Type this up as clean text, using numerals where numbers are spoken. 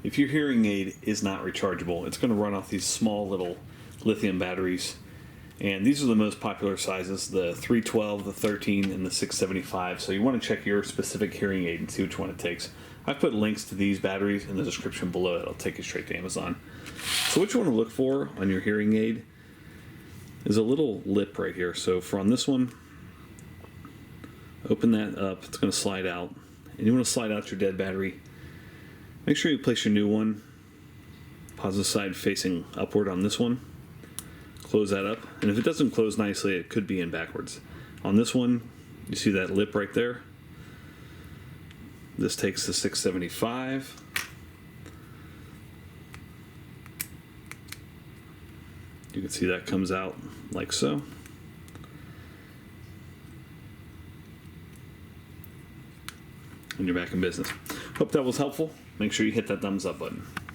If your hearing aid is not rechargeable, it's going to run off these small little lithium batteries. And these are the most popular sizes, the 312, the 13, and the 675. So you want to check your specific hearing aid and see which one it takes. I've put links to these batteries in the description below. It'll take you straight to Amazon. So what you want to look for on your hearing aid is a little lip right here. So for on this one, open that up. It's going to slide out. And you want to slide out your dead battery. Make sure you place your new one positive side facing upward on this one. Close that up, and if it doesn't close nicely, it could be in backwards. On this one, you see that lip right there. This takes the 675. You can see that comes out like so. And you're back in business. Hope that was helpful. Make sure you hit that thumbs up button.